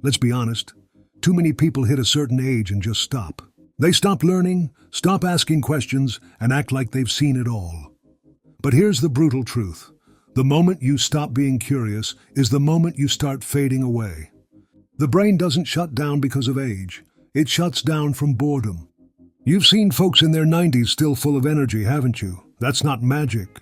Let's be honest, too many people hit a certain age and just stop. They stop learning, stop asking questions, and act like they've seen it all. But here's the brutal truth. The moment you stop being curious is the moment you start fading away. The brain doesn't shut down because of age. It shuts down from boredom. You've seen folks in their 90s still full of energy, haven't you? That's not magic.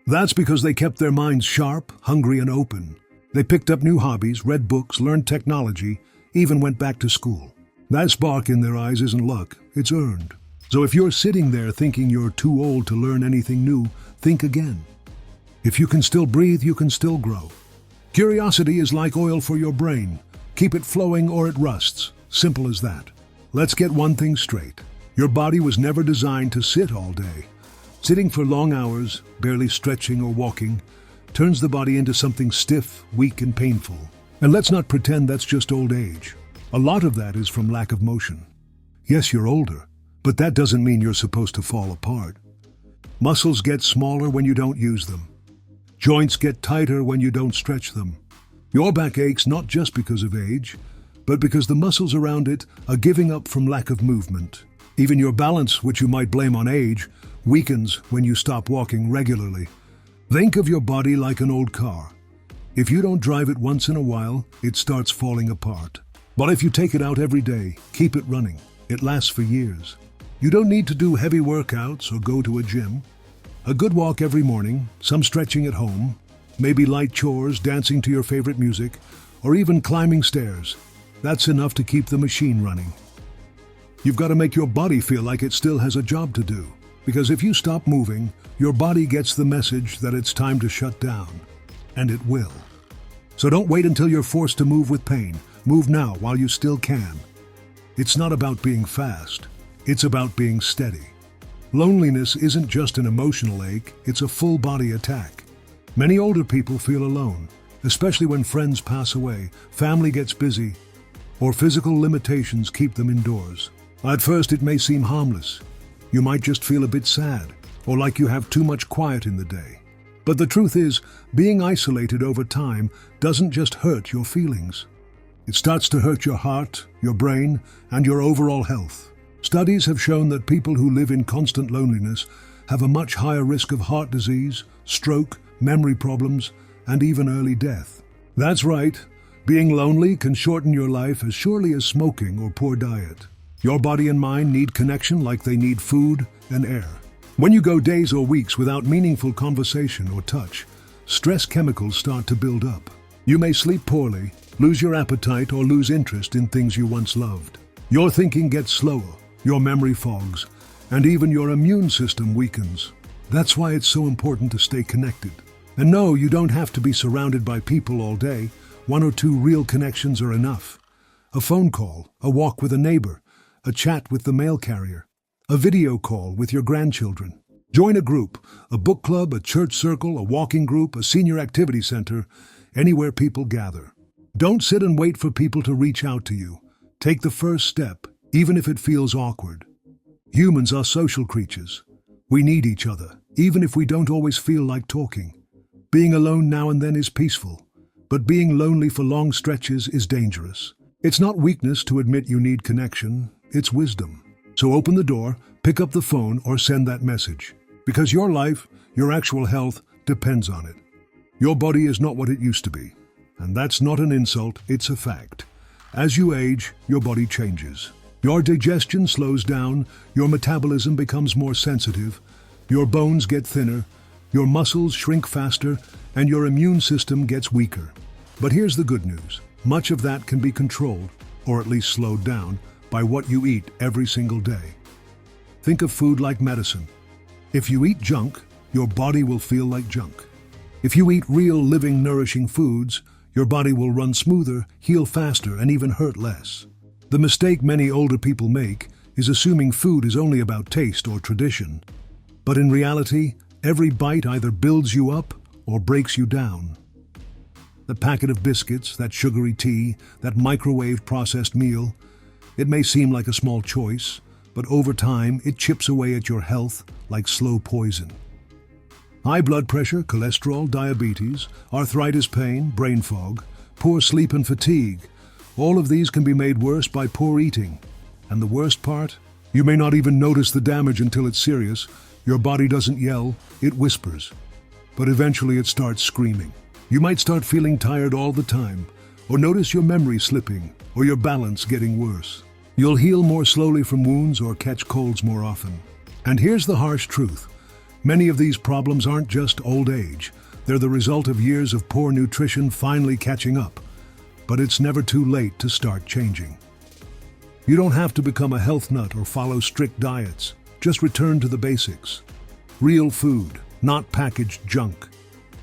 That's because they kept their minds sharp, hungry, and open. They picked up new hobbies, read books, learned technology, even went back to school. That spark in their eyes isn't luck, it's earned. So if you're sitting there thinking you're too old to learn anything new, think again. If you can still breathe, you can still grow. Curiosity is like oil for your brain. Keep it flowing or it rusts. Simple as that. Let's get one thing straight. Your body was never designed to sit all day. Sitting for long hours, barely stretching or walking, turns the body into something stiff, weak, and painful. And let's not pretend that's just old age. A lot of that is from lack of motion. Yes, you're older, but that doesn't mean you're supposed to fall apart. Muscles get smaller when you don't use them. Joints get tighter when you don't stretch them. Your back aches not just because of age, but because the muscles around it are giving up from lack of movement. Even your balance, which you might blame on age, weakens when you stop walking regularly. Think of your body like an old car. If you don't drive it once in a while, it starts falling apart. But if you take it out every day, keep it running, it lasts for years. You don't need to do heavy workouts or go to a gym. A good walk every morning, some stretching at home, maybe light chores, dancing to your favorite music, or even climbing stairs. That's enough to keep the machine running. You've got to make your body feel like it still has a job to do. Because if you stop moving, your body gets the message that it's time to shut down. And it will. So don't wait until you're forced to move with pain. Move now while you still can. It's not about being fast. It's about being steady. Loneliness isn't just an emotional ache, it's a full-body attack. Many older people feel alone, especially when friends pass away, family gets busy, or physical limitations keep them indoors. At first it may seem harmless. You might just feel a bit sad, or like you have too much quiet in the day. But the truth is, being isolated over time doesn't just hurt your feelings. It starts to hurt your heart, your brain, and your overall health. Studies have shown that people who live in constant loneliness have a much higher risk of heart disease, stroke, memory problems, and even early death. That's right, being lonely can shorten your life as surely as smoking or poor diet. Your body and mind need connection like they need food and air. When you go days or weeks without meaningful conversation or touch, stress chemicals start to build up. You may sleep poorly, lose your appetite, or lose interest in things you once loved. Your thinking gets slower, your memory fogs, and even your immune system weakens. That's why it's so important to stay connected. And no, you don't have to be surrounded by people all day. 1 or 2 real connections are enough. A phone call, a walk with a neighbor, a chat with the mail carrier, a video call with your grandchildren. Join a group, a book club, a church circle, a walking group, a senior activity center, anywhere people gather. Don't sit and wait for people to reach out to you. Take the first step, even if it feels awkward. Humans are social creatures. We need each other, even if we don't always feel like talking. Being alone now and then is peaceful, but being lonely for long stretches is dangerous. It's not weakness to admit you need connection, it's wisdom. So open the door, pick up the phone, or send that message. Because your life, your actual health, depends on it. Your body is not what it used to be. And that's not an insult, it's a fact. As you age, your body changes. Your digestion slows down, your metabolism becomes more sensitive, your bones get thinner, your muscles shrink faster, and your immune system gets weaker. But here's the good news. Much of that can be controlled, or at least slowed down, by what you eat every single day. Think of food like medicine. If you eat junk, your body will feel like junk. If you eat real, living, nourishing foods, your body will run smoother, heal faster, and even hurt less. The mistake many older people make is assuming food is only about taste or tradition. But in reality, every bite either builds you up or breaks you down. The packet of biscuits, that sugary tea, that microwave processed meal, it may seem like a small choice, but over time it chips away at your health like slow poison. High blood pressure, cholesterol, diabetes, arthritis pain, brain fog, poor sleep and fatigue, All of these can be made worse by poor eating. And the worst part? You may not even notice the damage until it's serious. Your body doesn't yell, it whispers. But eventually it starts screaming. You might start feeling tired all the time, or notice your memory slipping, or your balance getting worse. You'll heal more slowly from wounds or catch colds more often. And here's the harsh truth. Many of these problems aren't just old age. They're the result of years of poor nutrition finally catching up. But it's never too late to start changing. You don't have to become a health nut or follow strict diets. Just return to the basics. Real food, not packaged junk.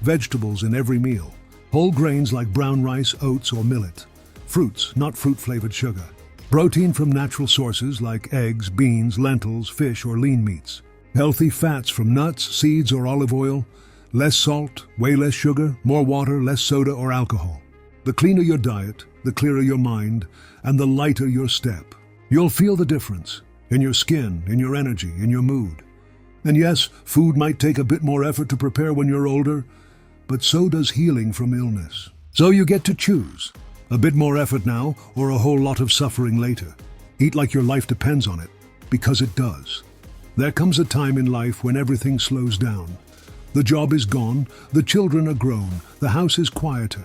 Vegetables in every meal. Whole grains like brown rice, oats, or millet. Fruits, not fruit-flavored sugar. Protein from natural sources like eggs, beans, lentils, fish, or lean meats. Healthy fats from nuts, seeds, or olive oil. Less salt, way less sugar, more water, less soda or alcohol. The cleaner your diet, the clearer your mind, and the lighter your step. You'll feel the difference in your skin, in your energy, in your mood. And yes, food might take a bit more effort to prepare when you're older, but so does healing from illness. So you get to choose. A bit more effort now, or a whole lot of suffering later. Eat like your life depends on it, because it does. There comes a time in life when everything slows down. The job is gone, the children are grown, the house is quieter,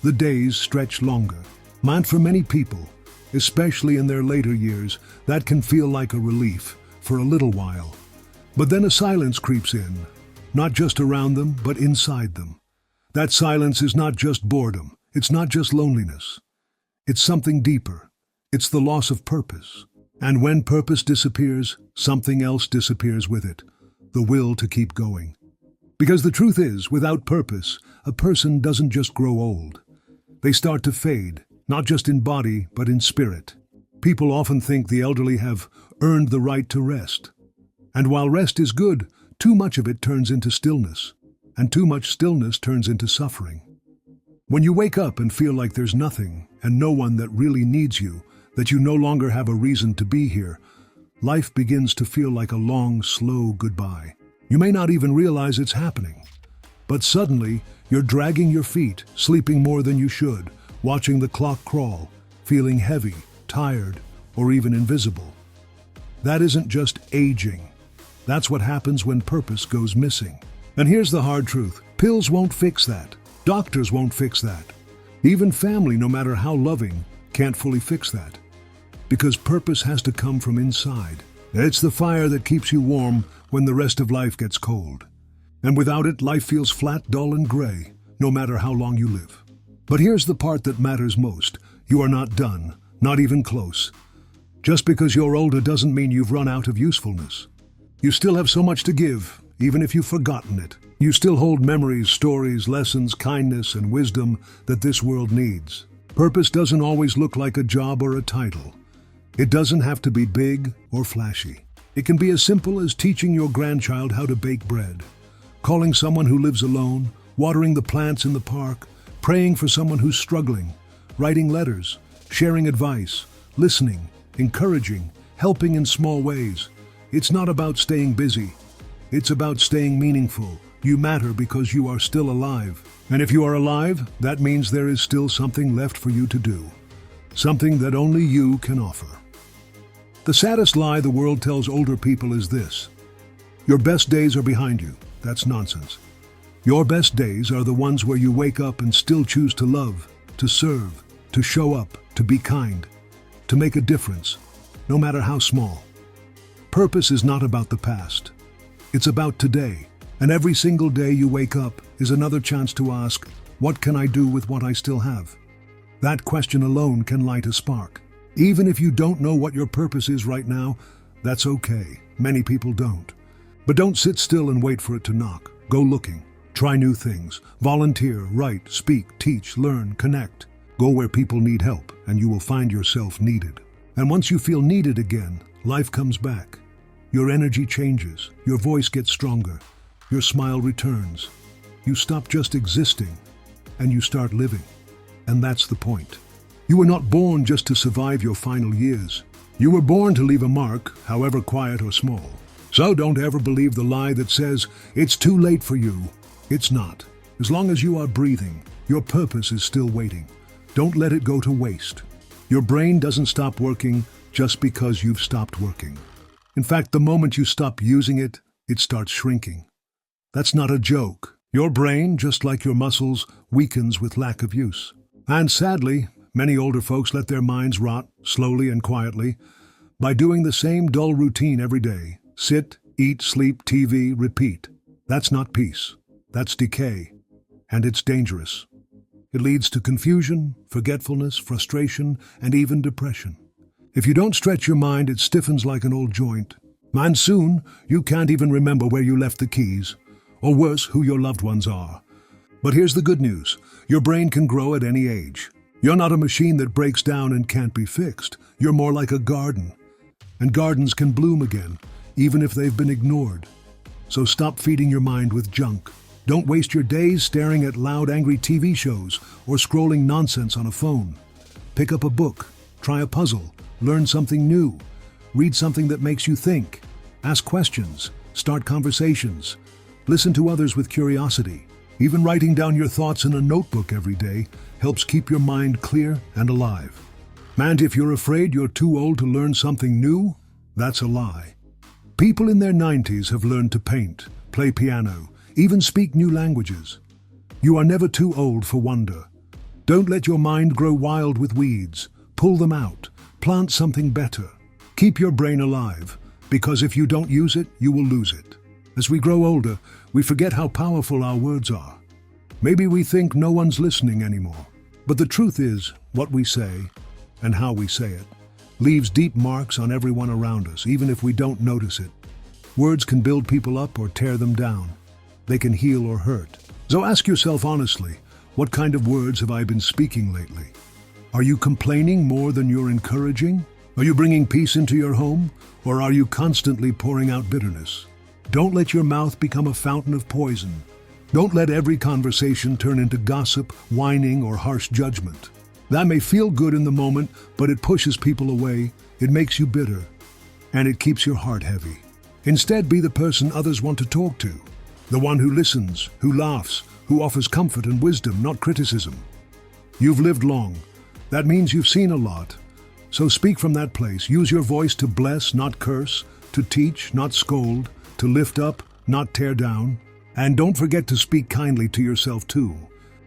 the days stretch longer. And for many people, especially in their later years, that can feel like a relief for a little while. But then a silence creeps in, not just around them, but inside them. That silence is not just boredom. It's not just loneliness. It's something deeper. It's the loss of purpose. And when purpose disappears, something else disappears with it. The will to keep going. Because the truth is, without purpose, a person doesn't just grow old. They start to fade, not just in body, but in spirit. People often think the elderly have earned the right to rest. And while rest is good, too much of it turns into stillness. And too much stillness turns into suffering. When you wake up and feel like there's nothing and no one that really needs you, that you no longer have a reason to be here, life begins to feel like a long, slow goodbye. You may not even realize it's happening. But suddenly, you're dragging your feet, sleeping more than you should, watching the clock crawl, feeling heavy, tired, or even invisible. That isn't just aging. That's what happens when purpose goes missing. And here's the hard truth. Pills won't fix that. Doctors won't fix that. Even family, no matter how loving, can't fully fix that. Because purpose has to come from inside. It's the fire that keeps you warm when the rest of life gets cold. And without it, life feels flat, dull, and gray, no matter how long you live. But here's the part that matters most. You are not done, not even close. Just because you're older doesn't mean you've run out of usefulness. You still have so much to give, even if you've forgotten it. You still hold memories, stories, lessons, kindness, and wisdom that this world needs. Purpose doesn't always look like a job or a title. It doesn't have to be big or flashy. It can be as simple as teaching your grandchild how to bake bread, calling someone who lives alone, watering the plants in the park, praying for someone who's struggling, writing letters, sharing advice, listening, encouraging, helping in small ways. It's not about staying busy. It's about staying meaningful. You matter because you are still alive. And if you are alive, that means there is still something left for you to do. Something that only you can offer. The saddest lie the world tells older people is this: your best days are behind you. That's nonsense. Your best days are the ones where you wake up and still choose to love, to serve, to show up, to be kind, to make a difference, no matter how small. Purpose is not about the past. It's about today. And every single day you wake up is another chance to ask, what can I do with what I still have? That question alone can light a spark. Even if you don't know what your purpose is right now, that's okay. Many people don't. But don't sit still and wait for it to knock. Go looking. Try new things. Volunteer, write, speak, teach, learn, connect. Go where people need help, and you will find yourself needed. And once you feel needed again, life comes back. Your energy changes. Your voice gets stronger. Your smile returns. You stop just existing, and you start living. And that's the point. You were not born just to survive your final years. You were born to leave a mark, however quiet or small. So don't ever believe the lie that says, it's too late for you. It's not. As long as you are breathing, your purpose is still waiting. Don't let it go to waste. Your brain doesn't stop working just because you've stopped working. In fact, the moment you stop using it, it starts shrinking. That's not a joke. Your brain, just like your muscles, weakens with lack of use. And sadly, many older folks let their minds rot slowly and quietly by doing the same dull routine every day. Sit, eat, sleep, TV, repeat. That's not peace. That's decay. And it's dangerous. It leads to confusion, forgetfulness, frustration, and even depression. If you don't stretch your mind, it stiffens like an old joint. And soon, you can't even remember where you left the keys, or worse, who your loved ones are. But here's the good news. Your brain can grow at any age. You're not a machine that breaks down and can't be fixed. You're more like a garden. And gardens can bloom again, even if they've been ignored. So stop feeding your mind with junk. Don't waste your days staring at loud, angry TV shows or scrolling nonsense on a phone. Pick up a book, try a puzzle, learn something new, read something that makes you think, ask questions, start conversations, listen to others with curiosity. Even writing down your thoughts in a notebook every day helps keep your mind clear and alive. And if you're afraid you're too old to learn something new, that's a lie. People in their 90s have learned to paint, play piano, even speak new languages. You are never too old for wonder. Don't let your mind grow wild with weeds. Pull them out. Plant something better. Keep your brain alive, because if you don't use it, you will lose it. As we grow older, we forget how powerful our words are. Maybe we think no one's listening anymore. But the truth is, what we say, and how we say it, leaves deep marks on everyone around us, even if we don't notice it. Words can build people up or tear them down. They can heal or hurt. So ask yourself honestly, what kind of words have I been speaking lately? Are you complaining more than you're encouraging? Are you bringing peace into your home? Or are you constantly pouring out bitterness? Don't let your mouth become a fountain of poison. Don't let every conversation turn into gossip, whining, or harsh judgment. That may feel good in the moment, but it pushes people away, it makes you bitter, and it keeps your heart heavy. Instead, be the person others want to talk to. The one who listens, who laughs, who offers comfort and wisdom, not criticism. You've lived long. That means you've seen a lot. So speak from that place. Use your voice to bless, not curse, to teach, not scold, to lift up, not tear down. And don't forget to speak kindly to yourself too.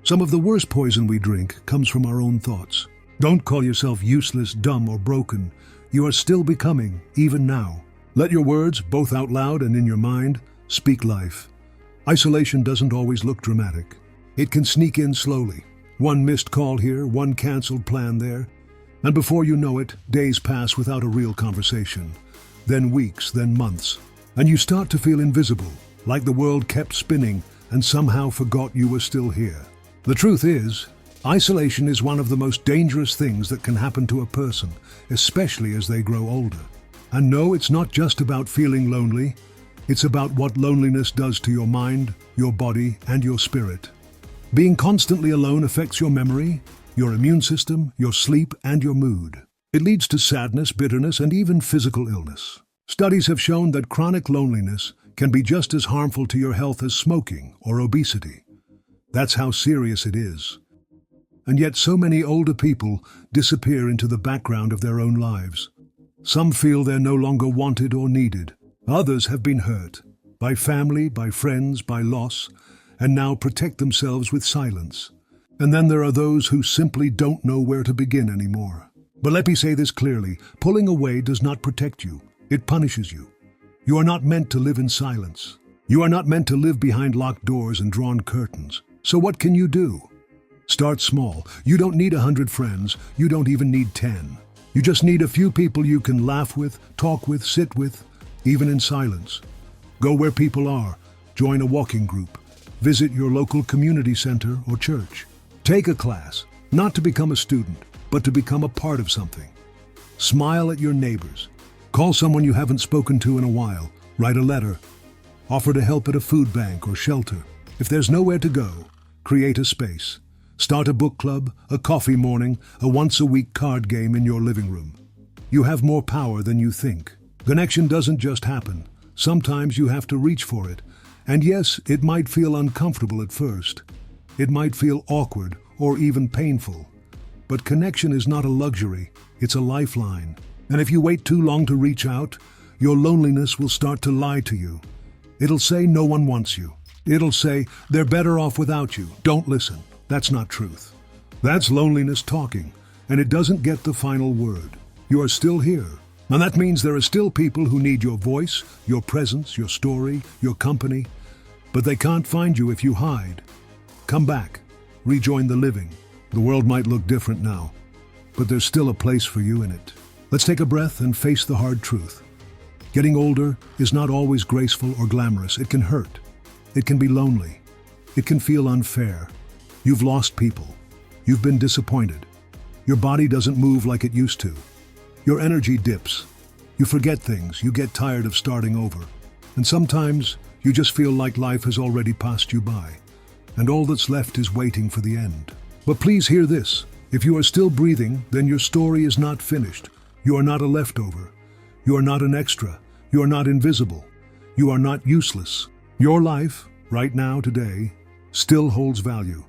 Some of the worst poison we drink comes from our own thoughts. Don't call yourself useless, dumb, or broken. You are still becoming, even now. Let your words, both out loud and in your mind, speak life. Isolation doesn't always look dramatic. It can sneak in slowly. One missed call here, one canceled plan there. And before you know it, days pass without a real conversation. Then weeks, then months. And you start to feel invisible, like the world kept spinning and somehow forgot you were still here. The truth is, isolation is one of the most dangerous things that can happen to a person, especially as they grow older. And no, it's not just about feeling lonely. It's about what loneliness does to your mind, your body, and your spirit. Being constantly alone affects your memory, your immune system, your sleep, and your mood. It leads to sadness, bitterness, and even physical illness. Studies have shown that chronic loneliness can be just as harmful to your health as smoking or obesity. That's how serious it is. And yet so many older people disappear into the background of their own lives. Some feel they're no longer wanted or needed. Others have been hurt by family, by friends, by loss, and now protect themselves with silence. And then there are those who simply don't know where to begin anymore. But let me say this clearly, pulling away does not protect you. It punishes you. You are not meant to live in silence. You are not meant to live behind locked doors and drawn curtains. So what can you do? Start small. You don't need 100 friends. You don't even need 10. You just need a few people you can laugh with, talk with, sit with, even in silence. Go where people are. Join a walking group. Visit your local community center or church. Take a class, not to become a student, but to become a part of something. Smile at your neighbors. Call someone you haven't spoken to in a while. Write a letter. Offer to help at a food bank or shelter. If there's nowhere to go, create a space. Start a book club, a coffee morning, a once-a-week card game in your living room. You have more power than you think. Connection doesn't just happen. Sometimes you have to reach for it. And yes, it might feel uncomfortable at first. It might feel awkward or even painful. But connection is not a luxury, it's a lifeline. And if you wait too long to reach out, your loneliness will start to lie to you. It'll say no one wants you. It'll say they're better off without you. Don't listen. That's not truth. That's loneliness talking, and it doesn't get the final word. You are still here. And that means there are still people who need your voice, your presence, your story, your company. But they can't find you if you hide. Come back. Rejoin the living. The world might look different now, but there's still a place for you in it. Let's take a breath and face the hard truth. Getting older is not always graceful or glamorous. It can hurt. It can be lonely. It can feel unfair. You've lost people. You've been disappointed. Your body doesn't move like it used to. Your energy dips. You forget things. You get tired of starting over. And sometimes you just feel like life has already passed you by, and all that's left is waiting for the end. But please hear this. If you are still breathing, then your story is not finished. You are not a leftover. You are not an extra. You are not invisible. You are not useless. Your life, right now, today, still holds value.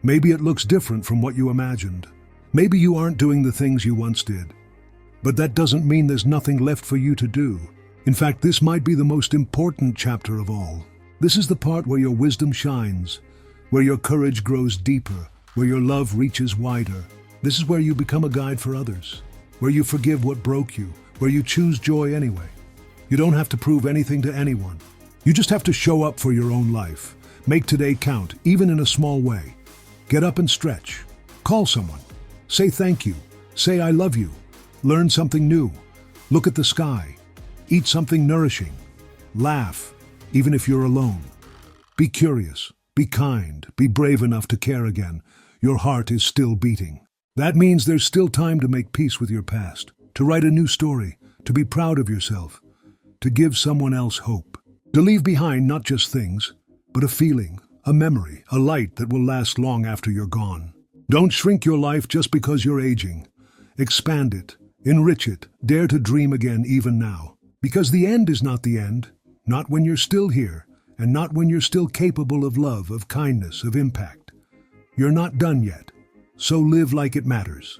Maybe it looks different from what you imagined. Maybe you aren't doing the things you once did. But that doesn't mean there's nothing left for you to do. In fact, this might be the most important chapter of all. This is the part where your wisdom shines, where your courage grows deeper, where your love reaches wider. This is where you become a guide for others, where you forgive what broke you, where you choose joy anyway. You don't have to prove anything to anyone. You just have to show up for your own life. Make today count, even in a small way. Get up and stretch. Call someone. Say thank you. Say I love you. Learn something new. Look at the sky. Eat something nourishing. Laugh, even if you're alone. Be curious. Be kind. Be brave enough to care again. Your heart is still beating. That means there's still time to make peace with your past, to write a new story, to be proud of yourself, to give someone else hope, to leave behind not just things, but a feeling, a memory, a light that will last long after you're gone. Don't shrink your life just because you're aging. Expand it, enrich it, dare to dream again even now. Because the end is not the end, not when you're still here, and not when you're still capable of love, of kindness, of impact. You're not done yet, so live like it matters.